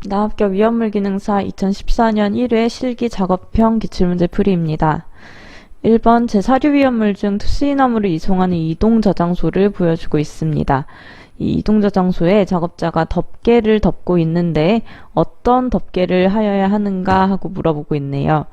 나합격 위험물기능사 2014년 1회 실기 작업형 기출문제 풀이입니다. 1번 제4류 중 투스이나무를 이송하는 이동저장소를 보여주고 있습니다. 이 이동저장소에 작업자가 덮개를 덮고 있는데 어떤 덮개를 하여야 하는가 하고 물어보고 있네요.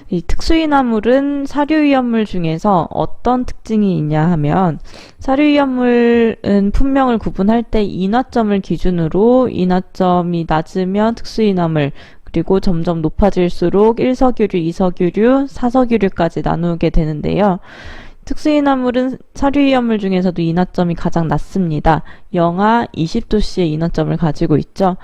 이 특수이나물은 사료위험물 중에서 어떤 특징이 있냐 하면, 사료위험물은 품명을 구분할 때 인화점을 기준으로 인화점이 낮으면 특수이나물, 그리고 점점 높아질수록 1석유류, 2석유류, 4석유류까지 나누게 되는데요. 특수인화물은 사료위험물 중에서도 인화점이 가장 낮습니다. 영하 20도씨의 인화점을 가지고 있죠.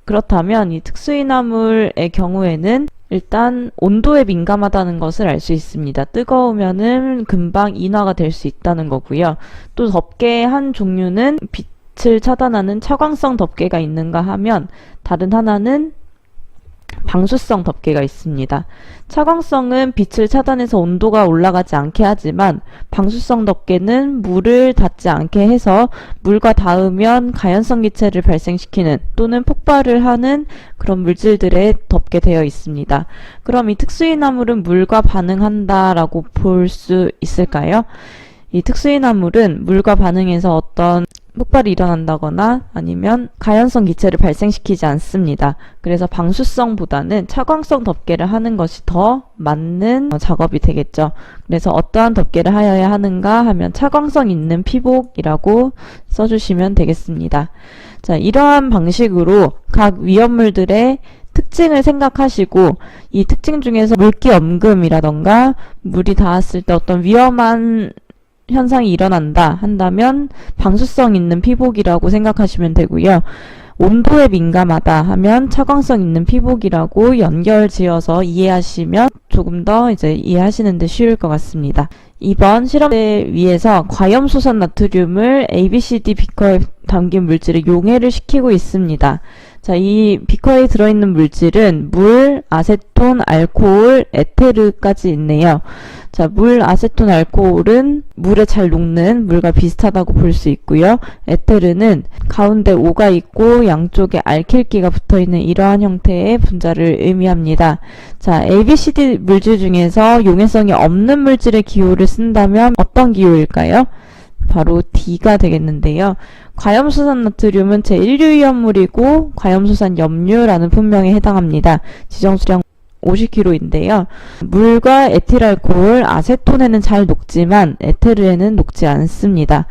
그렇다면 이 특수인화물의 경우에는 일단 온도에 민감하다는 것을 알 수 있습니다. 뜨거우면은 금방 인화가 될 수 있다는 거고요. 또 덮개의 한 종류는 빛을 차단하는 차광성 덮개가 있는가 하면, 다른 하나는 방수성 덮개가 있습니다. 차광성은 빛을 차단해서 온도가 올라가지 않게 하지만, 방수성 덮개는 물을 닿지 않게 해서 물과 닿으면 가연성 기체를 발생시키는 또는 폭발을 하는 그런 물질들에 덮게 되어 있습니다. 그럼 이 특수인화물은 물과 반응한다라고 볼 수 있을까요? 이 특수인화물은 물과 반응해서 어떤 폭발이 일어난다거나 아니면 가연성 기체를 발생시키지 않습니다. 그래서 방수성보다는 차광성 덮개를 하는 것이 더 맞는 작업이 되겠죠. 그래서 어떠한 덮개를 하여야 하는가 하면 차광성 있는 피복이라고 써주시면 되겠습니다. 자, 이러한 방식으로 각 위험물들의 특징을 생각하시고, 이 특징 중에서 물기 엄금이라던가 물이 닿았을 때 어떤 위험한 현상이 일어난다 한다면 방수성 있는 피복이라고 생각하시면 되고요. 온도에 민감하다 하면 차광성 있는 피복이라고 연결지어서 이해하시면 조금 더 이제 이해하시는 데 쉬울 것 같습니다. 2번 실험대 위에서 과염소산 나트륨을 ABCD 비커에 담긴 물질을 용해를 시키고 있습니다. 자, 이 비커에 들어있는 물질은 물, 아세톤, 알코올, 에테르까지 있네요. 자, 물, 아세톤, 알코올은 물에 잘 녹는 물과 비슷하다고 볼 수 있고요. 에테르는 가운데 O가 있고 양쪽에 알킬기가 붙어있는 이러한 형태의 분자를 의미합니다. 자, ABCD 물질 중에서 용해성이 없는 물질의 기호를 쓴다면 어떤 기호일까요? 바로 D가 되겠는데요. 과염소산 나트륨은 제1류위험물이고 과염소산 염류라는 품명에 해당합니다. 지정수량 50kg인데요. 물과 에틸알코올, 아세톤에는 잘 녹지만 에테르에는 녹지 않습니다.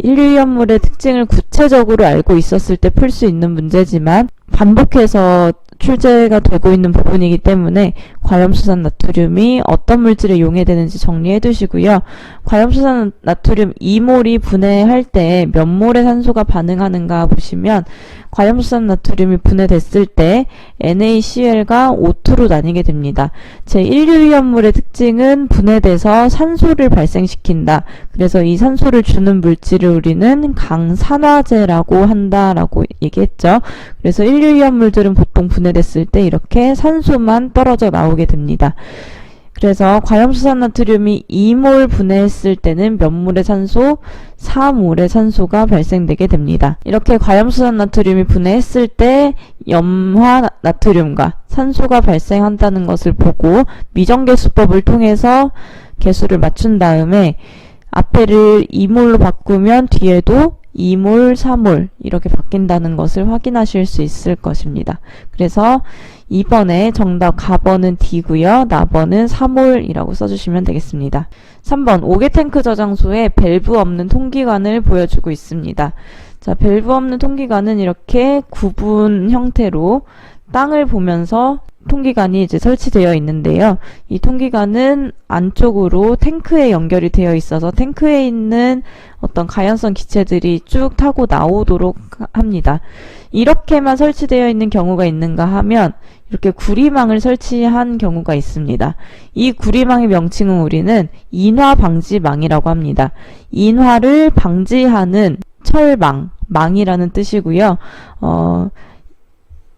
1류위험물의 특징을 구체적으로 알고 있었을 때 풀 수 있는 문제지만 반복해서 출제가 되고 있는 부분이기 때문에 과염소산 나트륨이 어떤 물질에 용해되는지 정리해 두시고요. 과염소산 나트륨 2몰이 분해할 때 몇 몰의 산소가 반응하는가 보시면, 과염소산 나트륨이 분해됐을 때 NaCl과 O2로 나뉘게 됩니다. 제1류위험물의 특징은 분해돼서 산소를 발생시킨다. 그래서 이 산소를 주는 물질을 우리는 강산화제라고 한다라고 얘기했죠. 그래서 1류위험물들은 보통 분해됐을 때 이렇게 산소만 떨어져 나오게 됩니다. 그래서 과염소산 나트륨이 2몰 분해했을 때는 몇 몰의 산소? 4몰의 산소가 발생되게 됩니다. 이렇게 과염소산 나트륨이 분해했을 때 염화 나트륨과 산소가 발생한다는 것을 보고 미정계수법을 통해서 계수를 맞춘 다음에 앞에를 2몰로 바꾸면 뒤에도 2몰, 4몰 이렇게 바뀐다는 것을 확인하실 수 있을 것입니다. 그래서 2번에 정답 가번은 D고요. 나번은 3몰이라고 써주시면 되겠습니다. 3번 5개 탱크 저장소에 밸브 없는 통기관을 보여주고 있습니다. 자, 밸브 없는 통기관은 이렇게 구분 형태로 땅을 보면서 통기관이 이제 설치되어 있는데요. 이 통기관은 안쪽으로 탱크에 연결이 되어 있어서 탱크에 있는 어떤 가연성 기체들이 쭉 타고 나오도록 합니다. 이렇게만 설치되어 있는 경우가 있는가 하면 이렇게 구리망을 설치한 경우가 있습니다. 이 구리망의 명칭은 우리는 인화방지망이라고 합니다. 인화를 방지하는 철망, 망이라는 뜻이고요.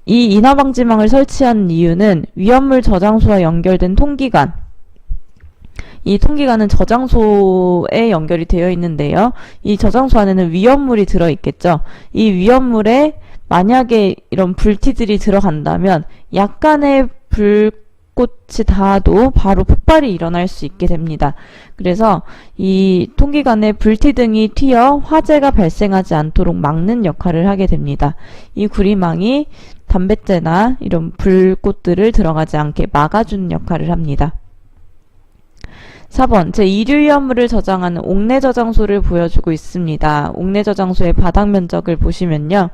이 인화방지망을 설치한 이유는 위험물 저장소와 연결된 통기관, 이 통기관은 저장소에 연결이 되어 있는데요. 이 저장소 안에는 위험물이 들어있겠죠. 이 위험물에 만약에 이런 불티들이 들어간다면 약간의 불꽃이 닿아도 바로 폭발이 일어날 수 있게 됩니다. 그래서 이 통기관에 불티 등이 튀어 화재가 발생하지 않도록 막는 역할을 하게 됩니다. 이 구리망이 담뱃재나 이런 불꽃들을 들어가지 않게 막아주는 역할을 합니다. 4번, 제2류위험물을 저장하는 옥내 저장소를 보여주고 있습니다. 옥내 저장소의 바닥 면적을 보시면요.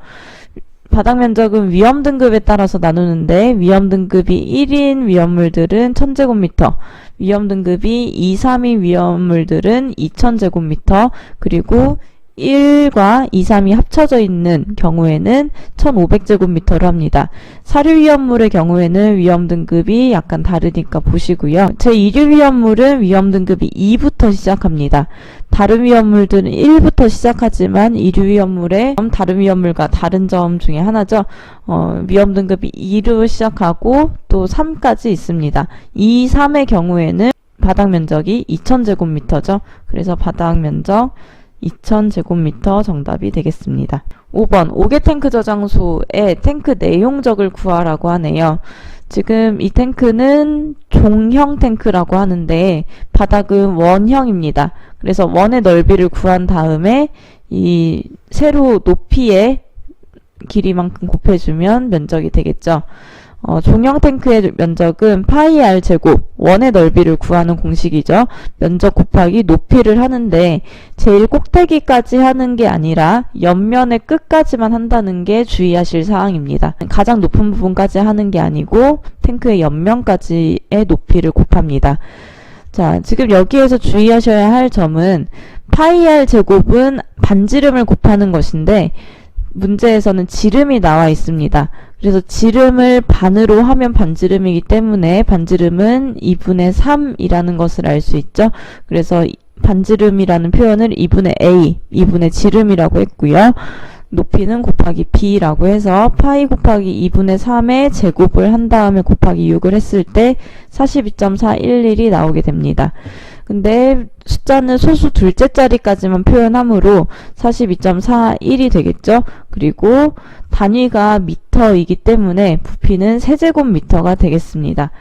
바닥 면적은 위험 등급에 따라서 나누는데 위험 등급이 1인 위험물들은 1000제곱미터, 위험 등급이 2, 3인 위험물들은 2000제곱미터, 그리고 1과 2, 3이 합쳐져 있는 경우에는 1500제곱미터로 합니다. 사류 위험물의 경우에는 위험 등급이 약간 다르니까 보시고요. 제2류 위험물은 위험 등급이 2부터 시작합니다. 다른 위험물들은 1부터 시작하지만 2류 위험물의 다른 위험물과 다른 점 중에 하나죠. 위험 등급이 2로 시작하고 또 3까지 있습니다. 2, 3의 경우에는 바닥 면적이 2000제곱미터죠. 그래서 바닥 면적 2000제곱미터 정답이 되겠습니다. 5번, 5개 탱크 저장소의 탱크 내용적을 구하라고 하네요. 지금 이 탱크는 종형 탱크라고 하는데 바닥은 원형입니다. 그래서 원의 넓이를 구한 다음에 이 세로 높이의 길이만큼 곱해주면 면적이 되겠죠. 종형 탱크의 면적은 파이 r 제곱, 원의 넓이를 구하는 공식이죠. 면적 곱하기 높이를 하는데 제일 꼭대기까지 하는 게 아니라 옆면의 끝까지만 한다는 게 주의하실 사항입니다. 가장 높은 부분까지 하는 게 아니고 탱크의 옆면까지의 높이를 곱합니다. 자, 지금 여기에서 주의하셔야 할 점은 파이 r 제곱은 반지름을 곱하는 것인데 문제에서는 지름이 나와 있습니다. 그래서 지름을 반으로 하면 반지름이기 때문에 반지름은 2분의 3이라는 것을 알 수 있죠. 그래서 반지름이라는 표현을 2분의 a, 2분의 지름이라고 했고요. 높이는 곱하기 b라고 해서 파이 곱하기 2분의 3의 제곱을 한 다음에 곱하기 6을 했을 때 42.411이 나오게 됩니다. 근데 숫자는 소수 둘째 자리까지만 표현하므로 42.41이 되겠죠. 그리고 단위가 미터이기 때문에 부피는 세제곱미터가 되겠습니다.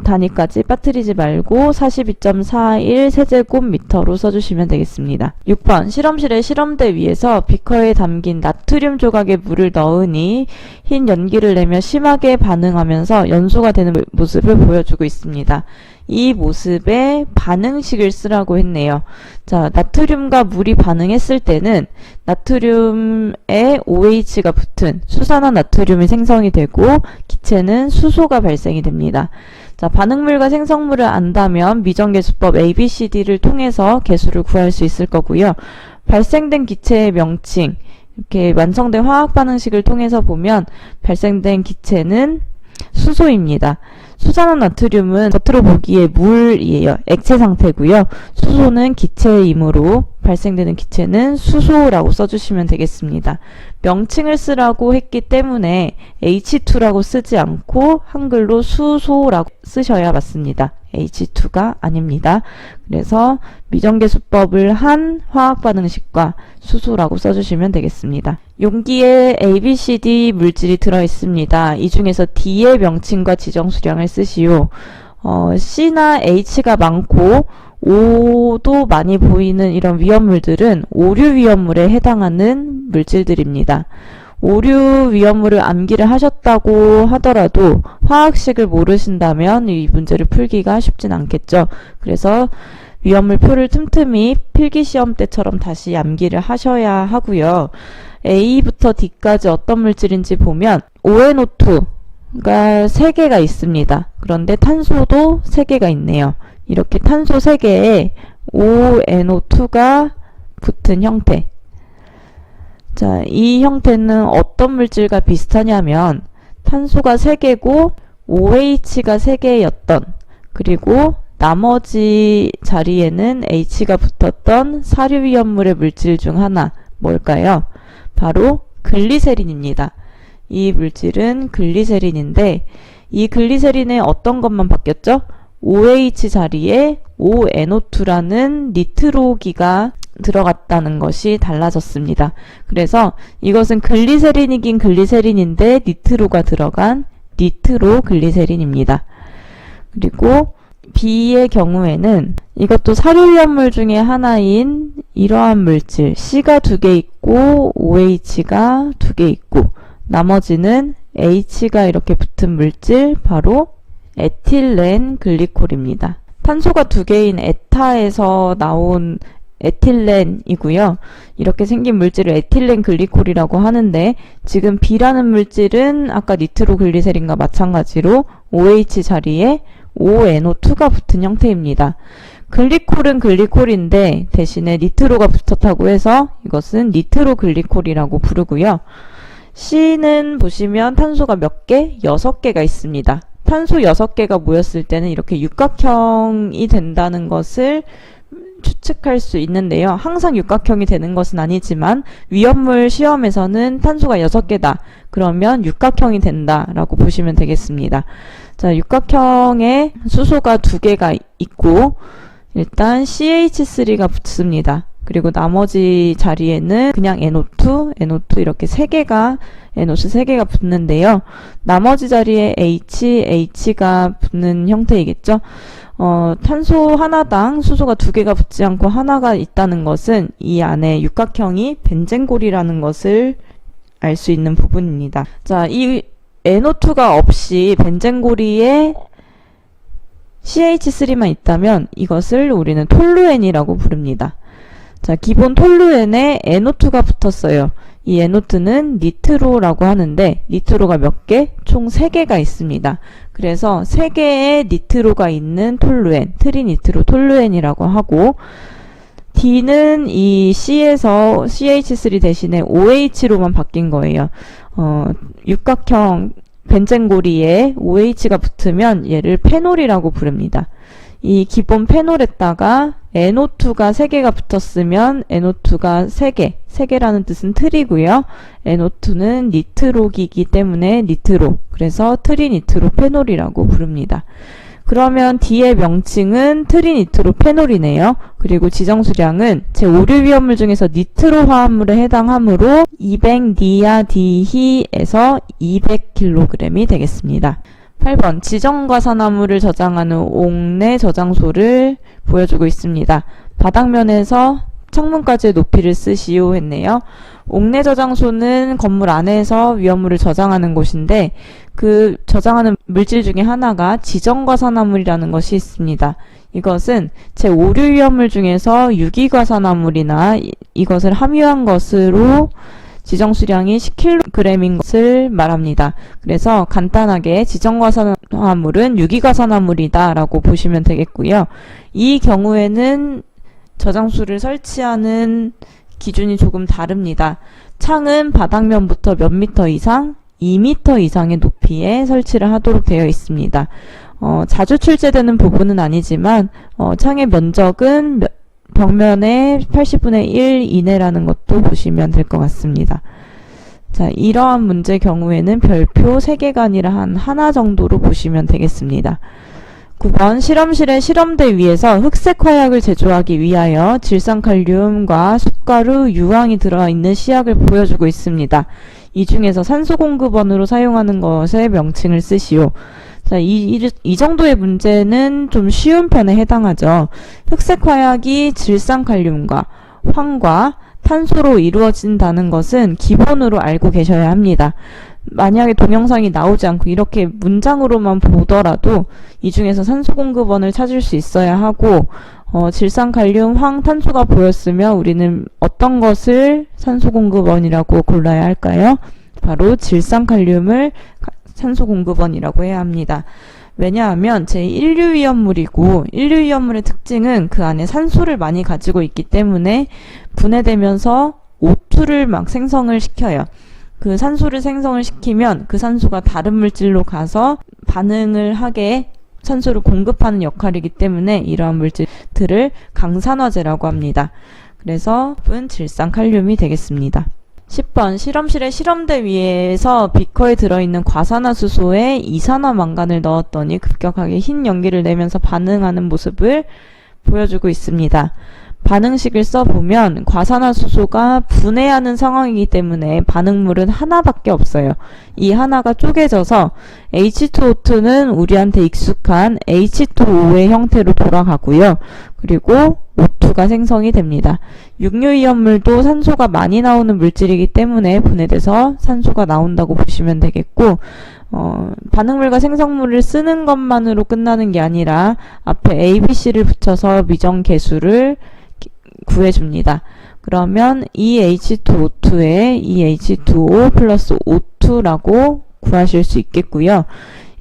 단위까지 빠뜨리지 말고 42.41 세제곱미터로 써주시면 되겠습니다. 6번, 실험실의 실험대 위에서 비커에 담긴 나트륨 조각에 물을 넣으니 흰 연기를 내며 심하게 반응하면서 연소가 되는 모습을 보여주고 있습니다. 이 모습에 반응식을 쓰라고 했네요. 자, 나트륨과 물이 반응했을 때는 나트륨에 OH가 붙은 수산화 나트륨이 생성이 되고 기체는 수소가 발생이 됩니다. 자, 반응물과 생성물을 안다면 미정계수법 ABCD를 통해서 계수를 구할 수 있을 거고요. 발생된 기체의 명칭, 이렇게 완성된 화학 반응식을 통해서 보면 발생된 기체는 수소입니다. 수산화 나트륨은 겉으로 보기에 물이에요. 액체 상태고요. 수소는 기체이므로 발생되는 기체는 수소라고 써주시면 되겠습니다. 명칭을 쓰라고 했기 때문에 H2라고 쓰지 않고 한글로 수소라고 쓰셔야 맞습니다. H2가 아닙니다. 그래서 미정계수법을 한 화학반응식과 수소라고 써주시면 되겠습니다. 용기에 ABCD 물질이 들어있습니다. 이 중에서 D의 명칭과 지정수량을 쓰시오. C나 H가 많고 O도 많이 보이는 이런 위험물들은 오류 위험물에 해당하는 물질들입니다. 오류 위험물을 암기를 하셨다고 하더라도 화학식을 모르신다면 이 문제를 풀기가 쉽진 않겠죠. 그래서 위험물표를 틈틈이 필기시험 때처럼 다시 암기를 하셔야 하고요. A부터 D까지 어떤 물질인지 보면 ONO2가 3개가 있습니다. 그런데 탄소도 3개가 있네요. 이렇게 탄소 3개에 ONO2가 붙은 형태. 자, 이 형태는 어떤 물질과 비슷하냐면 탄소가 3개고 OH가 3개였던, 그리고 나머지 자리에는 H가 붙었던 사류 위험물의 물질 중 하나, 뭘까요? 바로 글리세린입니다. 이 물질은 글리세린인데 이 글리세린의 어떤 것만 바뀌었죠? OH 자리에 ONO2라는 니트로기가 들어갔다는 것이 달라졌습니다. 그래서 이것은 글리세린이긴 글리세린인데 니트로가 들어간 니트로글리세린입니다. 그리고 B의 경우에는 이것도 사료위험물 중에 하나인 이러한 물질 C가 2개 있고 OH가 2개 있고 나머지는 H가 이렇게 붙은 물질 바로 에틸렌 글리콜입니다. 탄소가 2개인 에타에서 나온 에틸렌이고요. 이렇게 생긴 물질을 에틸렌 글리콜이라고 하는데 지금 B라는 물질은 아까 니트로글리세린과 마찬가지로 OH 자리에 ONO2가 붙은 형태입니다. 글리콜은 글리콜인데 대신에 니트로가 붙었다고 해서 이것은 니트로글리콜이라고 부르고요. C는 보시면 탄소가 몇 개? 6개가 있습니다. 탄소 6개가 모였을 때는 이렇게 육각형이 된다는 것을 추측할 수 있는데요. 항상 육각형이 되는 것은 아니지만 위험물 시험에서는 탄소가 6개다. 그러면 육각형이 된다라고 보시면 되겠습니다. 자, 육각형에 수소가 2개가 있고 일단 CH3가 붙습니다. 그리고 나머지 자리에는 그냥 NO2 이렇게 3개가 NO2 3개가 붙는데요. 나머지 자리에 H가 붙는 형태이겠죠. 탄소 하나당 수소가 2개가 붙지 않고 하나가 있다는 것은 이 안에 육각형이 벤젠골이라는 것을 알 수 있는 부분입니다. 자, 이 NO2가 없이 벤젠고리에 CH3만 있다면 이것을 우리는 톨루엔이라고 부릅니다. 자, 기본 톨루엔에 NO2가 붙었어요. 이 NO2는 니트로라고 하는데 니트로가 몇 개? 총 3개가 있습니다. 그래서 3개의 니트로가 있는 톨루엔, 트리니트로 톨루엔이라고 하고 D는 이 C에서 CH3 대신에 OH로만 바뀐 거예요. 육각형 벤젠고리에 OH가 붙으면 얘를 페놀이라고 부릅니다. 이 기본 페놀에다가 NO2가 3개가 붙었으면 NO2가 3개라는 뜻은 트리고요. NO2는 니트로기이기 때문에 니트로, 그래서 트리니트로페놀이라고 부릅니다. 그러면 D의 명칭은 트리니트로페놀이네요. 그리고 지정수량은 제5류 위험물 중에서 니트로 화합물에 해당하므로 200니아디히에서 200kg이 되겠습니다. 8번 지정과산화물을 저장하는 옥내 저장소를 보여주고 있습니다. 바닥면에서 창문까지의 높이를 쓰시오 했네요. 옥내 저장소는 건물 안에서 위험물을 저장하는 곳인데 그 저장하는 물질 중에 하나가 지정과산화물이라는 것이 있습니다. 이것은 제5류 위험물 중에서 유기과산화물이나 이것을 함유한 것으로 지정수량이 10kg인 것을 말합니다. 그래서 간단하게 지정과산화물은 유기과산화물이다 라고 보시면 되겠고요. 이 경우에는 저장소를 설치하는 기준이 조금 다릅니다. 창은 바닥면부터 몇 미터 이상, 2m 이상의 높이에 설치를 하도록 되어 있습니다. 자주 출제되는 부분은 아니지만 창의 면적은 벽면의 80분의 1 이내라는 것도 보시면 될 것 같습니다. 자, 이러한 문제 경우에는 별표 3개가 아니라 한 하나 정도로 보시면 되겠습니다. 9번 실험실의 실험대 위에서 흑색 화약을 제조하기 위하여 질산칼륨과 숯가루, 유황이 들어있는 시약을 보여주고 있습니다. 이 중에서 산소 공급원으로 사용하는 것의 명칭을 쓰시오. 자, 이 정도의 문제는 좀 쉬운 편에 해당하죠. 흑색 화약이 질산칼륨과 황과 탄소로 이루어진다는 것은 기본으로 알고 계셔야 합니다. 만약에 동영상이 나오지 않고 이렇게 문장으로만 보더라도 이 중에서 산소 공급원을 찾을 수 있어야 하고 질산칼륨, 황, 탄소가 보였으면 우리는 어떤 것을 산소 공급원이라고 골라야 할까요? 바로 질산칼륨을 산소 공급원이라고 해야 합니다. 왜냐하면 제1류 위험물이고 1류 위험물의 특징은 그 안에 산소를 많이 가지고 있기 때문에 분해되면서 O2를 막 생성을 시켜요. 그 산소를 생성을 시키면 그 산소가 다른 물질로 가서 반응을 하게 산소를 공급하는 역할이기 때문에 이러한 물질들을 강산화제라고 합니다. 그래서 질산칼륨이 되겠습니다. 10번 실험실의 실험대 위에서 비커에 들어있는 과산화수소에 이산화망간을 넣었더니 급격하게 흰 연기를 내면서 반응하는 모습을 보여주고 있습니다. 반응식을 써보면 과산화수소가 분해하는 상황이기 때문에 반응물은 하나밖에 없어요. 이 하나가 쪼개져서 H2O2는 우리한테 익숙한 H2O의 형태로 돌아가고요. 그리고 O2가 생성이 됩니다. 육류이온물도 산소가 많이 나오는 물질이기 때문에 분해돼서 산소가 나온다고 보시면 되겠고, 반응물과 생성물을 쓰는 것만으로 끝나는 게 아니라 앞에 A, B, C를 붙여서 미정계수를 구해줍니다. 그러면 이 H2O2에 이 H2O 플러스 O2라고 구하실 수 있겠고요.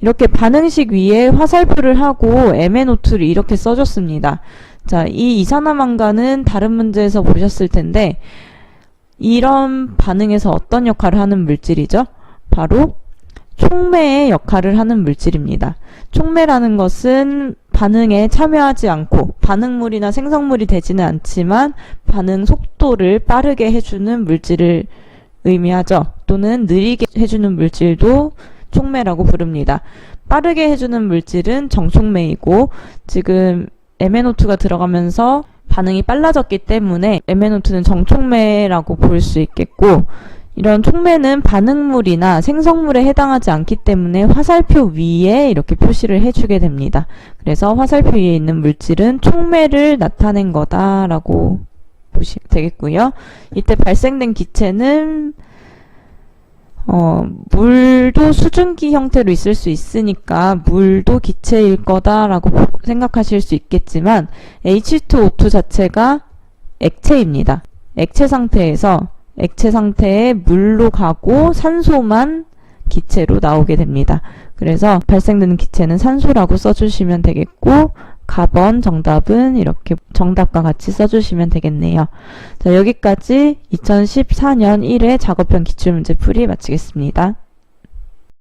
이렇게 반응식 위에 화살표를 하고 MnO2를 이렇게 써줬습니다. 자, 이 이산화망간은 다른 문제에서 보셨을 텐데 이런 반응에서 어떤 역할을 하는 물질이죠? 바로 촉매의 역할을 하는 물질입니다. 촉매라는 것은 반응에 참여하지 않고 반응물이나 생성물이 되지는 않지만 반응 속도를 빠르게 해주는 물질을 의미하죠. 또는 느리게 해주는 물질도 촉매라고 부릅니다. 빠르게 해주는 물질은 정촉매이고 지금 MnO2가 들어가면서 반응이 빨라졌기 때문에 MnO2는 정촉매라고 볼 수 있겠고, 이런 촉매는 반응물이나 생성물에 해당하지 않기 때문에 화살표 위에 이렇게 표시를 해주게 됩니다. 그래서 화살표 위에 있는 물질은 촉매를 나타낸 거다라고 보시면 되겠고요. 이때 발생된 기체는 물도 수증기 형태로 있을 수 있으니까 물도 기체일 거다라고 생각하실 수 있겠지만 H2O2 자체가 액체입니다. 액체 상태에 물로 가고 산소만 기체로 나오게 됩니다. 그래서 발생되는 기체는 산소라고 써주시면 되겠고, 가번 정답은 이렇게 정답과 같이 써주시면 되겠네요. 자, 여기까지 2014년 1회 작업형 기출문제 풀이 마치겠습니다.